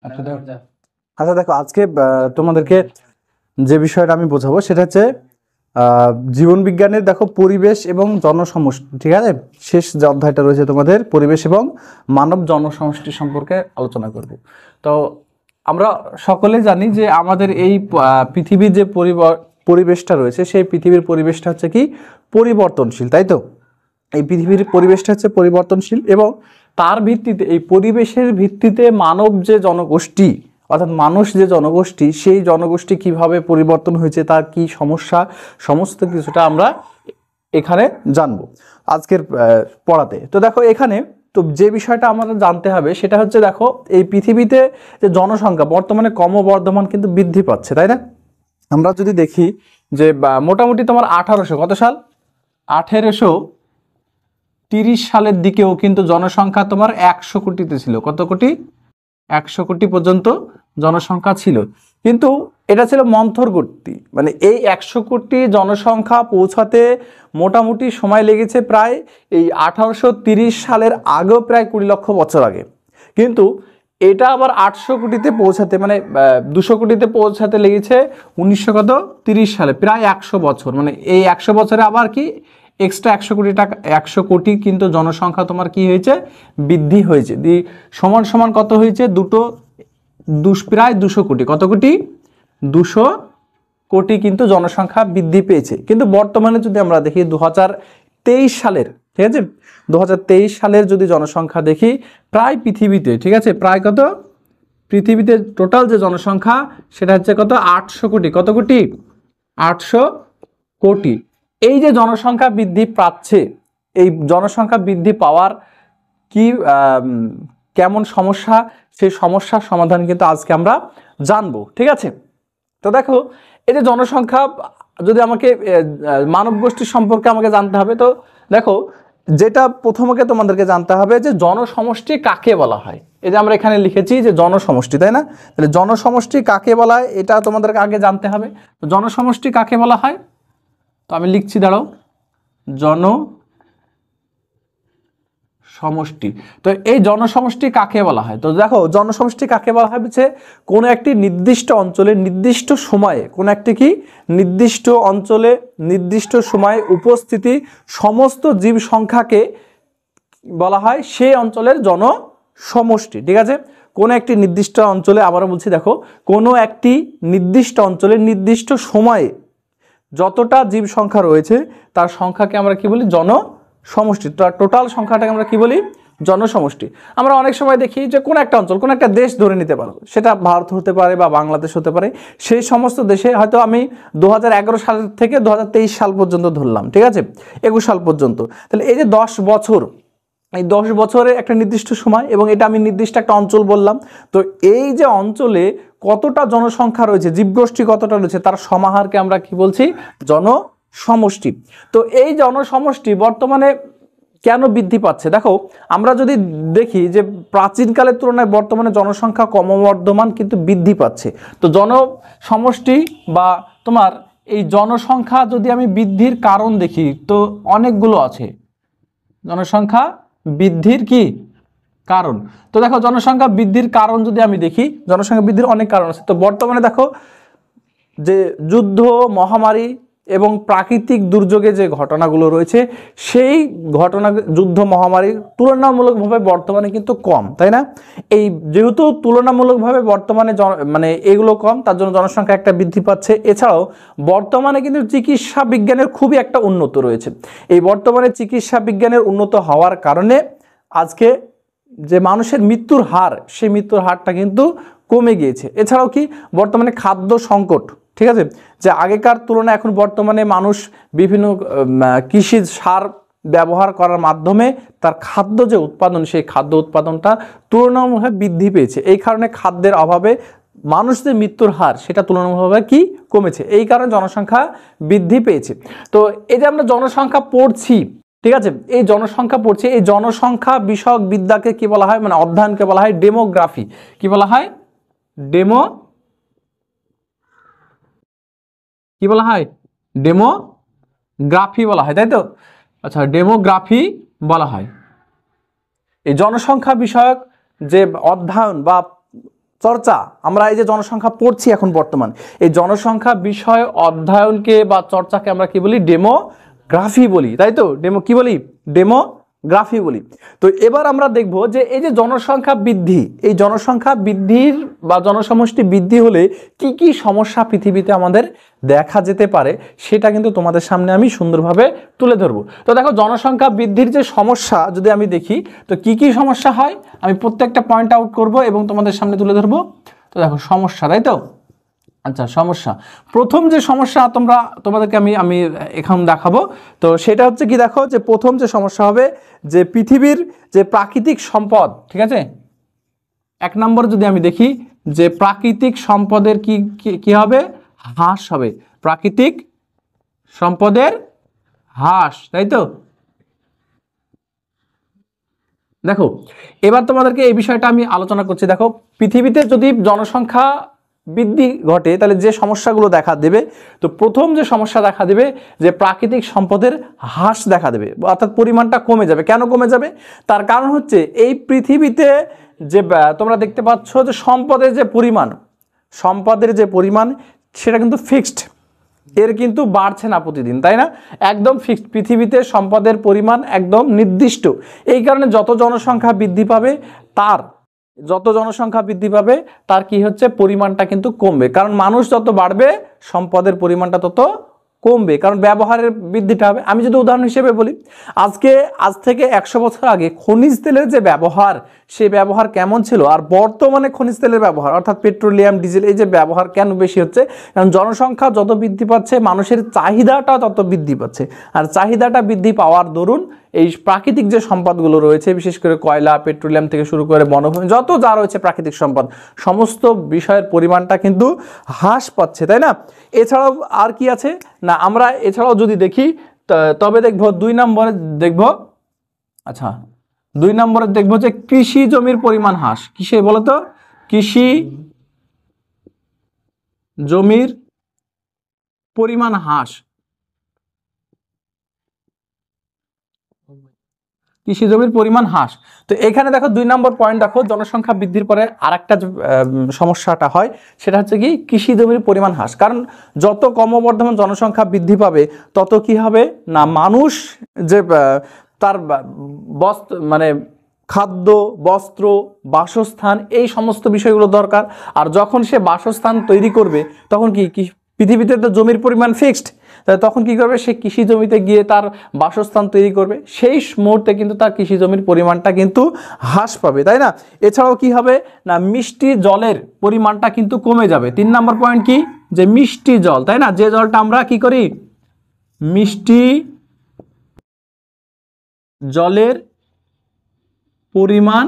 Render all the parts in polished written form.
আচ্ছা দেখো আজকে তোমাদেরকে যে বিষয়টা আমি বোঝাবো সেটা হচ্ছে জীবন বিজ্ঞানের দেখো পরিবেশ এবং জনসমষ্টি, ঠিক আছে। শেষ যে অধ্যায়টা রয়েছে তোমাদের পরিবেশ এবং মানব জনসমষ্টি সম্পর্কে আলোচনা করব। তো আমরা সকলে জানি যে আমাদের এই পৃথিবীর যে পরিবেশটা রয়েছে সেই পৃথিবীর পরিবেশটা হচ্ছে কি পরিবর্তনশীল, তাই তো। এই পৃথিবীর পরিবেশটা হচ্ছে পরিবর্তনশীল এবং তার ভিত্তিতে এই পরিবেশের ভিত্তিতে মানব যে জনগোষ্ঠী অর্থাৎ মানুষ যে জনগোষ্ঠী সেই জনগোষ্ঠী কিভাবে পরিবর্তন হয়েছে, তার কি সমস্যা, সমস্ত কিছুটা আমরা এখানে জানবো আজকের পড়াতে। তো দেখো এখানে তো যে বিষয়টা আমাদের জানতে হবে সেটা হচ্ছে দেখো এই পৃথিবীতে যে জনসংখ্যা বর্তমানে ক্রমবর্ধমান কিন্তু বৃদ্ধি পাচ্ছে, তাই না। আমরা যদি দেখি যে মোটামুটি তোমার 1800 কত সাল 1830 সালের দিকেও কিন্তু জনসংখ্যা তোমার 100 কোটিতে ছিল। কত কোটি? 100 কোটি পর্যন্ত জনসংখ্যা ছিল, কিন্তু এটা ছিল মন্থর গতি। মানে এই 100 কোটি জনসংখ্যা পৌঁছাতে মোটামুটি সময় লেগেছে প্রায় এই 1830 সালের আগেও প্রায় 20 লক্ষ বছর আগে। কিন্তু এটা আবার 800 কোটিতে পৌঁছাতে মানে 200 কোটিতে পৌঁছাতে লেগেছে 1930 সালে, প্রায় 100 বছর। মানে এই 100 বছরে আবার কি এক্সট্রা 100 কোটি টাকা 100 কোটি কিন্তু জনসংখ্যা তোমার কি হয়েছে বৃদ্ধি হয়েছে। সমান সমান কত হয়েছে প্রায় 200 কোটি। কত কোটি? 200 কোটি কিন্তু জনসংখ্যা বৃদ্ধি পেয়েছে। কিন্তু বর্তমানে যদি আমরা দেখি 2023 সালের, ঠিক আছে, 2023 সালের যদি জনসংখ্যা দেখি প্রায় পৃথিবীতে, ঠিক আছে, প্রায় কত পৃথিবীতে টোটাল যে জনসংখ্যা সেটা হচ্ছে কত 800 কোটি। কত কোটি? 800 কোটি। এই যে জনসংখ্যা বৃদ্ধি পাচ্ছে, এই জনসংখ্যা বৃদ্ধি পাওয়ার কি কেমন সমস্যা, সেই সমস্যার সমাধান কিন্তু আজকে আমরা জানবো, ঠিক আছে। তো দেখো এই যে জনসংখ্যা যদি আমাকে মানব গোষ্ঠী সম্পর্কে আমাকে জানতে হবে, তো দেখো যেটা প্রথমে তোমাদেরকে জানতে হবে যে জনসমষ্টি কাকে বলা হয়। এই যে আমরা এখানে লিখেছি যে জনসমষ্টি, তাই না। তাহলে জনসমষ্টি কাকে বলা হয় এটা তোমাদেরকে আগে জানতে হবে। তো জনসমষ্টি কাকে বলা হয়, তো আমি লিখছি, দাঁড়াও, জনসমষ্টি। তো এই জনসমষ্টি কাকে বলা হয়? তো দেখো জনসমষ্টি কাকে বলা হয় হচ্ছে কোনো একটি নির্দিষ্ট অঞ্চলে নির্দিষ্ট সময়ে কোনো একটি কি নির্দিষ্ট অঞ্চলে নির্দিষ্ট সময়ে উপস্থিতি সমস্ত জীব সংখ্যাকে বলা হয় সেই অঞ্চলের জনসমষ্টি, ঠিক আছে। কোনো একটি নির্দিষ্ট অঞ্চলে, আবারও বলছি, দেখো কোনো একটি নির্দিষ্ট অঞ্চলে নির্দিষ্ট সময়ে যতটা জীব সংখ্যা রয়েছে তার সংখ্যাকে আমরা কি বলি? জনসমষ্টি। টোটাল সংখ্যাটাকে আমরা কি বলি? জনসমষ্টি। আমরা অনেক সময় দেখি যে কোন একটা অঞ্চল, কোন একটা দেশ ধরে নিতে পারো, সেটা ভারত হতে পারে বা বাংলাদেশ হতে পারে, সেই সমস্ত দেশে হয়তো আমি 2011 সাল থেকে 2023 সাল পর্যন্ত ধরলাম, ঠিক আছে, 21 সাল পর্যন্ত। তাহলে এই যে 10 বছর, এই 10 বছরে একটা নির্দিষ্ট সময় এবং এটা আমি নির্দিষ্ট একটা অঞ্চল বললাম। তো এই যে অঞ্চলে কতটা জনসংখ্যা রয়েছে, জীবগোষ্ঠী কতটা রয়েছে, তার সমাহারকে আমরা কি বলছি? জনসমষ্টি। তো এই জনসমষ্টি বর্তমানে কেন বৃদ্ধি পাচ্ছে? দেখো আমরা যদি দেখি যে প্রাচীনকালের তুলনায় বর্তমানে জনসংখ্যা ক্রমবর্ধমান কিন্তু বৃদ্ধি পাচ্ছে। তো জনসমষ্টি বা তোমার এই জনসংখ্যা যদি আমি বৃদ্ধির কারণ দেখি তো অনেকগুলো আছে। জনসংখ্যা বৃদ্ধির কি কারণ? তো দেখো জনসংখ্যা বৃদ্ধির কারণ যদি আমি দেখি, জনসংখ্যা বৃদ্ধির অনেক কারণ আছে। তো বর্তমানে দেখো যে যুদ্ধ, মহামারী এবং প্রাকৃতিক দুর্যোগে যে ঘটনাগুলো রয়েছে সেই ঘটনা, যুদ্ধ, মহামারীর তুলনামূলকভাবে বর্তমানে কিন্তু কম, তাই না। এই যেহেতু তুলনামূলকভাবে বর্তমানে মানে এগুলো কম, তার জন্য জনসংখ্যা একটা বৃদ্ধি পাচ্ছে। এছাড়াও বর্তমানে কিন্তু চিকিৎসা বিজ্ঞানের খুবই একটা উন্নত রয়েছে। এই বর্তমানে চিকিৎসা বিজ্ঞানের উন্নত হওয়ার কারণে আজকে যে মানুষের মৃত্যুর হার, সেই মৃত্যুর হারটা কিন্তু কমে গিয়েছে। এছাড়াও কি বর্তমানে খাদ্য সংকট, ঠিক আছে, যে আগেকার তুলনায় এখন বর্তমানে মানুষ বিভিন্ন কৃষি সার ব্যবহার করার মাধ্যমে তার খাদ্য যে উৎপাদন, সেই খাদ্য উৎপাদনটা তুলনামূলকভাবে বৃদ্ধি পেয়েছে। এই কারণে খাদ্যের অভাবে মানুষদের মৃত্যুর হার সেটা তুলনামূলকভাবে কি কমেছে, এই কারণে জনসংখ্যা বৃদ্ধি পেয়েছে। তো এই যে আমরা জনসংখ্যা পড়ছি, ঠিক আছে, এই জনসংখ্যা পড়ছি, এই জনসংখ্যা বিষয়ক বিদ্যাকে কি বলা হয়, মানে অধ্যয়নকে বলা হয় ডেমোগ্রাফি। কি বলা হয়? কি বলা হয়? ডেমোগ্রাফি বলা হয়, তাই তো। আচ্ছা, ডেমোগ্রাফি বলা হয় এই জনসংখ্যা বিষয়ক যে অধ্যয়ন বা চর্চা, আমরা এই যে জনসংখ্যা পড়ছি এখন বর্তমান, এই জনসংখ্যা বিষয় অধ্যয়নকে বা চর্চাকে আমরা কি বলি? ডেমোগ্রাফি বলি, তাই তো? কি বলি? ডেমোগ্রাফি বলি। তো এবার আমরা দেখব যে এই যে জনসংখ্যা বৃদ্ধি, এই জনসংখ্যা বৃদ্ধির বা জনসমষ্টি বৃদ্ধি হলে কি কি সমস্যা পৃথিবীতে আমাদের দেখা যেতে পারে, সেটা কিন্তু তোমাদের সামনে আমি সুন্দরভাবে তুলে ধরবো। তো দেখো, জনসংখ্যা বৃদ্ধির যে সমস্যা যদি আমি দেখি, তো কি কি সমস্যা হয় আমি প্রত্যেকটা পয়েন্ট আউট করব এবং তোমাদের সামনে তুলে ধরবো। তো দেখো সমস্যা, তাই তো? আচ্ছা, সমস্যা, প্রথম যে সমস্যা তোমাদেরকে আমি এখন দেখাবো, তো সেটা হচ্ছে কি, দেখো যে প্রথম যে সমস্যা হবে যে পৃথিবীর যে প্রাকৃতিক সম্পদ, ঠিক আছে, 1 নম্বর যদি আমি দেখি যে প্রাকৃতিক সম্পদের কি হবে? হ্রাস হবে, প্রাকৃতিক সম্পদের হ্রাস, তাই তো? দেখো, এবার তোমাদেরকে এই বিষয়টা আমি আলোচনা করছি। দেখো, পৃথিবীতে যদি জনসংখ্যা বৃদ্ধি ঘটে তাহলে যে সমস্যাগুলো দেখা দেবে, তো প্রথম যে সমস্যা দেখা দেবে যে প্রাকৃতিক সম্পদের হ্রাস দেখা দেবে, অর্থাৎ পরিমাণটা কমে যাবে। কেন কমে যাবে? তার কারণ হচ্ছে এই পৃথিবীতে যে তোমরা দেখতে পাচ্ছ যে সম্পদের যে পরিমাণ সেটা কিন্তু ফিক্সড, এর কিন্তু বাড়ছে না প্রতিদিন, তাই না? একদম ফিক্সড, পৃথিবীতে সম্পদের পরিমাণ একদম নির্দিষ্ট। এই কারণে যত জনসংখ্যা বৃদ্ধি পাবে তার কি হচ্ছে? পরিমাণটা কিন্তু কমবে, কারণ মানুষ যত বাড়বে সম্পদের পরিমাণটা তত কমবে, কারণ ব্যবহারের বৃদ্ধিটা হবে। আমি যদি উদাহরণ হিসেবে বলি, আজ থেকে 100 বছর আগে খনিজ তেলের যে ব্যবহার, সেই ব্যবহার কেমন ছিল, আর বর্তমানে খনিজ তেলের ব্যবহার অর্থাৎ পেট্রোলিয়াম, ডিজেল, এই যে ব্যবহার কেন বেশি হচ্ছে? কারণ জনসংখ্যা যত বৃদ্ধি পাচ্ছে মানুষের চাহিদাটা তত বৃদ্ধি পাচ্ছে, আর চাহিদাটা বৃদ্ধি পাওয়ার দরুন এই প্রাকৃতিক যে সম্পদগুলো রয়েছে, বিশেষ করে কয়লা, পেট্রোলিয়াম থেকে শুরু করে বনভূমি, যত যা রয়েছে প্রাকৃতিক সম্পদ, সমস্ত বিষয়ের পরিমাণটা কিন্তু হ্রাস পাচ্ছে, তাই না? এছাড়াও আর কি আছে না, আমরা এছাড়াও যদি দেখি তবে দেখবো 2 নম্বরে দেখবো, আচ্ছা 2 নম্বরে দেখবো যে কৃষি জমির পরিমাণ হ্রাস। কিসে বলো তো? কৃষি জমির পরিমাণ হ্রাস, কৃষি জমির পরিমাণ হ্রাস। তো এখানে দেখো 2 নম্বর পয়েন্ট, দেখো জনসংখ্যা বৃদ্ধির পরে আরেকটা সমস্যাটা হয়, সেটা হচ্ছে কি? কৃষি জমির পরিমাণ হ্রাস। কারণ যত ক্রমবর্ধমান জনসংখ্যা বৃদ্ধি পাবে তত কি হবে না, মানুষ যে তার মানে খাদ্য, বস্ত্র, বাসস্থান, এই সমস্ত বিষয়গুলো দরকার। আর যখন সে বাসস্থান তৈরি করবে তখন কি পৃথিবীতে তো জমির পরিমাণ ফিক্সড, তখন কি করবে? সে কৃষি জমিতে গিয়ে তার বাসস্থান তৈরি করবে, সেই মুহূর্তে কিন্তু তার কৃষি জমির পরিমাণটা কিন্তু হ্রাস পাবে, তাই না? এছাড়াও কি হবে না, মিষ্টি জলের পরিমাণটা কিন্তু কমে যাবে। 3 নম্বর পয়েন্ট কি? যে মিষ্টি জল, তাই না? যে জলটা আমরা কি করি? মিষ্টি জলের পরিমাণ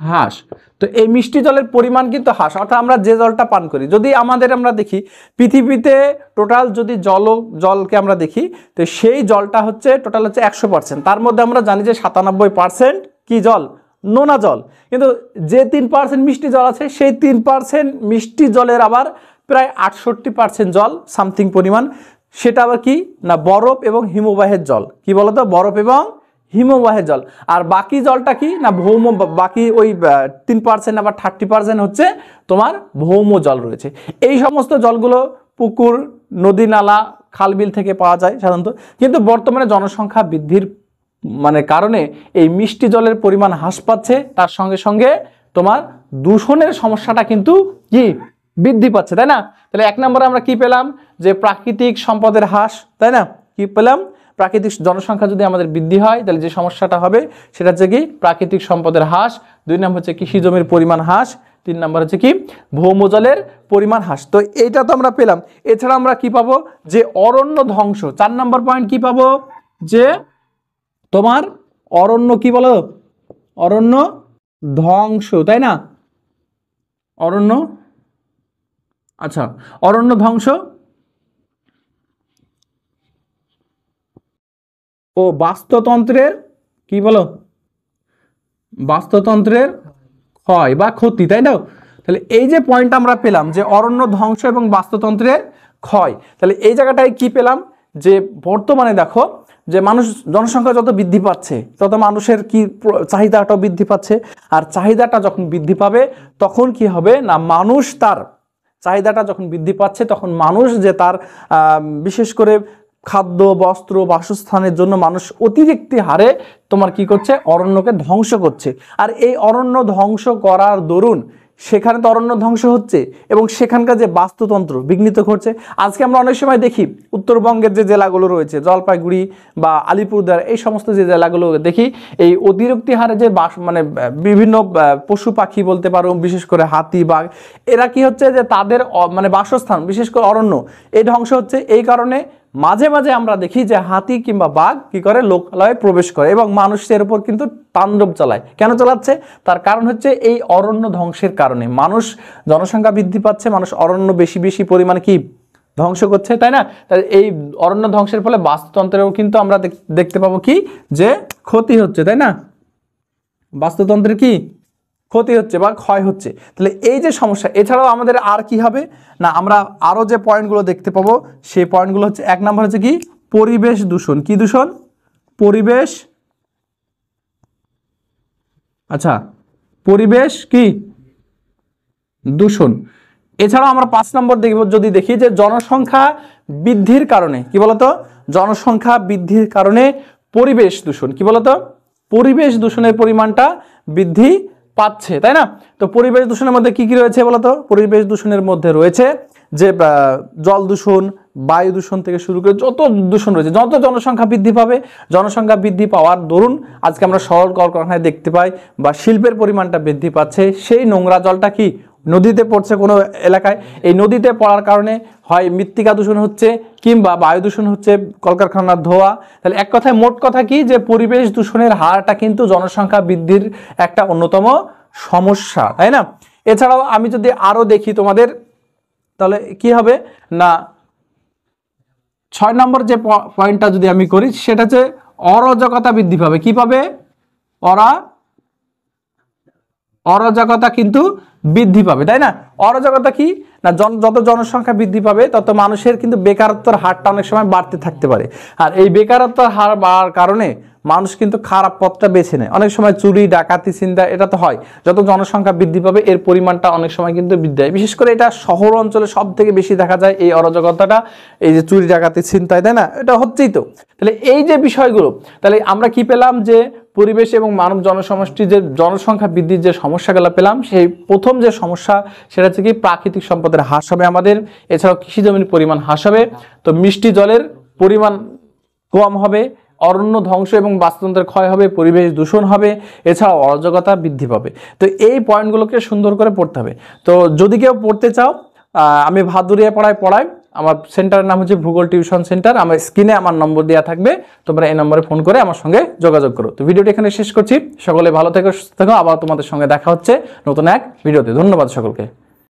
হ্রাস। তো এই মিষ্টি জলের পরিমাণ কিন্তু হ্রাস, অর্থাৎ আমরা যে জলটা পান করি, যদি আমরা দেখি পৃথিবীতে টোটাল যদি জলকে আমরা দেখি, তো সেই জলটা হচ্ছে টোটাল হচ্ছে 100%, তার মধ্যে আমরা জানি যে 97% কি জল? নোনা জল। কিন্তু যে 3% মিষ্টি জল আছে, সেই 3% মিষ্টি জলের আবার প্রায় 68% জল সামথিং পরিমাণ, সেটা আবার কি না, বরফ এবং হিমবাহের জল। কি বলতো? বরফ এবং হিমবাহের জল। আর বাকি জলটা কি না, ভৌম, বাকি ওই 3% আবার 30% হচ্ছে তোমার ভৌম জল রয়েছে। এই সমস্ত জলগুলো পুকুর, নদী, নালা, খালবিল থেকে পাওয়া যায় সাধারণত। কিন্তু বর্তমানে জনসংখ্যা বৃদ্ধির কারণে এই মিষ্টি জলের পরিমাণ হ্রাস পাচ্ছে, তার সঙ্গে সঙ্গে তোমার দূষণের সমস্যাটা কিন্তু কি বৃদ্ধি পাচ্ছে, তাই না? তাহলে 1 নম্বরে আমরা কি পেলাম? যে প্রাকৃতিক সম্পদের হ্রাস, তাই না? কি পেলাম? প্রাকৃতিক জনসংখ্যা যদি আমাদের বৃদ্ধি হয় তাহলে যে সমস্যাটা হবে সেটা হচ্ছে কি? প্রাকৃতিক সম্পদের হ্রাস। 2 নম্বর হচ্ছে কৃষি জমির পরিমাণ হ্রাস। 3 নম্বর হচ্ছে কি? ভৌমজলের পরিমাণ হ্রাস। তো এইটা তো আমরা পেলাম। এছাড়া আমরা কি পাবো? যে অরণ্য ধ্বংস। 4 নম্বর পয়েন্ট কি পাবো? যে তোমার অরণ্য, কি বলো? অরণ্য ধ্বংস, তাই না? অরণ্য, আচ্ছা, অরণ্য ধ্বংস ও বাস্তুতন্ত্রের কি বলো? বাস্তুতন্ত্রের ক্ষয় বা ক্ষতি, তাই না? তাহলে এই যে পয়েন্ট আমরা পেলাম যে অরণ্য ধ্বংস এবং বাস্তুতন্ত্রের ক্ষয়, তাহলে এই জায়গাটায় কি পেলাম? যে বর্তমানে দেখো যে মানুষ জনসংখ্যা যত বৃদ্ধি পাচ্ছে তত মানুষের কি চাহিদাটাও বৃদ্ধি পাচ্ছে, আর চাহিদাটা যখন বৃদ্ধি পাবে তখন কি হবে না, মানুষ তার চাহিদাটা যখন বৃদ্ধি পাচ্ছে তখন মানুষ যে তার বিশেষ করে খাদ্য, বস্ত্র, বাসস্থানের জন্য মানুষ অতিরিক্ত হারে তোমার কি করছে, অরণ্যকে ধ্বংস করছে। আর এই অরণ্য ধ্বংস করার দরুন সেখানে তো অরণ্য ধ্বংস হচ্ছে এবং সেখানকার যে বাস্তুতন্ত্র বিঘ্নিত ঘটছে। আজকে আমরা অনেক সময় দেখি উত্তরবঙ্গের যে জেলাগুলো রয়েছে, জলপাইগুড়ি বা আলিপুরদুয়ার, এই সমস্ত যে জেলাগুলো দেখি এই অতিরিক্ত হারে যে মানে বিভিন্ন পশু পাখি বলতে পারো, বিশেষ করে হাতি, বাঘ, এরা কি হচ্ছে যে তাদের মানে বাসস্থান বিশেষ করে অরণ্য এই ধ্বংস হচ্ছে। এই কারণে মাঝে মাঝে আমরা দেখি যে হাতি কিংবা বাঘ কি করে লোকালয়ে প্রবেশ করে এবং মানুষের উপর কিন্তু তাণ্ডব চালায়। কেন চালাচ্ছে? তার কারণ হচ্ছে এই অরণ্য ধ্বংসের কারণে। মানুষ জনসংখ্যা বৃদ্ধি পাচ্ছে, মানুষ অরণ্য বেশি বেশি পরিমাণে কি ধ্বংস করছে, তাই না? তাই এই অরণ্য ধ্বংসের ফলে বাস্তুতন্ত্রেও কিন্তু আমরা দেখতে পাবো কি যে ক্ষতি হচ্ছে, তাই না? বাস্তুতন্ত্রের কি ক্ষতি হচ্ছে বা ক্ষয় হচ্ছে। তাহলে এই যে সমস্যা, এছাড়াও আমাদের আর কি হবে না, আমরা আরো যে পয়েন্টগুলো দেখতে পাবো সেই পয়েন্টগুলো হচ্ছে, 1 নম্বর হচ্ছে কি পরিবেশ দূষণ। কি দূষণ? পরিবেশ, আচ্ছা পরিবেশ কি দূষণ। এছাড়াও আমরা 5 নম্বর দেখব, যদি দেখি যে জনসংখ্যা বৃদ্ধির কারণে, কি বলতো, জনসংখ্যা বৃদ্ধির কারণে পরিবেশ দূষণ, কি বলতো, পরিবেশ দূষণের পরিমাণটা বৃদ্ধি পাচ্ছে, তাই না? তো পরিবেশ দূষণের মধ্যে কি কি রয়েছে বলতো? পরিবেশ দূষণের মধ্যে রয়েছে যে জল দূষণ, বায়ু দূষণ থেকে শুরু করে যত দূষণ রয়েছে। যত জনসংখ্যা বৃদ্ধি পাবে, জনসংখ্যা বৃদ্ধি পাওয়ার দরুন আজকে আমরা শহর কলকারখানায় দেখতে পাই বা শিল্পের পরিমাণটা বৃদ্ধি পাচ্ছে, সেই নোংরা জলটা কি নদীতে পড়ছে কোনো এলাকায়। এই নদীতে পড়ার কারণে হয় মৃত্তিকা দূষণ হচ্ছে কিংবা বায়ু দূষণ হচ্ছে, কলকারখানার ধোঁয়া। তাহলে এক কথায় মোট কথা কি যে পরিবেশ দূষণের হারটা কিন্তু জনসংখ্যা বৃদ্ধির একটা অন্যতম সমস্যা, তাই না? এছাড়াও আমি যদি আরো দেখি তোমাদের, তাহলে কি হবে না 6 নম্বর যে পয়েন্টটা যদি আমি করি সেটা হচ্ছে অরাজকতা বৃদ্ধি পাবে। কি পাবে? অরাজকতা কিন্তু বৃদ্ধি পাবে, তাই না? অরাজকতা কি না, যত জনসংখ্যা বৃদ্ধি পাবে তত মানুষের কিন্তু বেকারত্বের হারটা অনেক সময় বাড়তে থাকতে পারে। আর এই বেকারত্বের হার বাড়ার কারণে মানুষ কিন্তু খারাপ পথটা বেছে নেয়। অনেক সময় চুরি, ডাকাতি, ছিনতাই এটা তো হয়। যত জনসংখ্যা বৃদ্ধি পাবে এর পরিমাণটা অনেক সময় কিন্তু বৃদ্ধি হয়। বিশেষ করে এটা শহর অঞ্চলে সব থেকে বেশি দেখা যায় এই অরাজকতাটা, এই যে চুরি, ডাকাতি, ছিনতাই, তাই না? এটা হচ্ছেই তো। তাহলে এই যে বিষয়গুলো, তাহলে আমরা কি পেলাম যে পরিবেশ এবং মানব জনসমষ্টির যে জনসংখ্যা বৃদ্ধির যে সমস্যাগুলো পেলাম, সেই প্রথম যে সমস্যা সেটা হচ্ছে কি প্রাকৃতিক সম্পদের হ্রাস হবে আমাদের। এছাড়াও কৃষি জমির পরিমাণ হ্রাস হবে, তো মিষ্টি জলের পরিমাণ কম হবে, অরণ্য ধ্বংস এবং বাস্তুতন্ত্রের ক্ষয় হবে, পরিবেশ দূষণ হবে, এছাড়াও অরাজকতা বৃদ্ধি পাবে। তো এই পয়েন্টগুলোকে সুন্দর করে পড়তে হবে। তো যদি কেউ পড়তে চাও, আমি ভাদুরিয়া পড়াই, আমার সেন্টারের নাম হচ্ছে ভূগোল টিউশন সেন্টার। আমার স্ক্রিনে আমার নম্বর দেওয়া থাকবে, তোমরা এই নম্বরে ফোন করে আমার সঙ্গে যোগাযোগ করো। তো ভিডিওটি এখানে শেষ করছি। সকলে ভালো থেকো, সুস্থ থেকো। আবার তোমাদের সঙ্গে দেখা হচ্ছে নতুন এক ভিডিওতে। ধন্যবাদ সকলকে।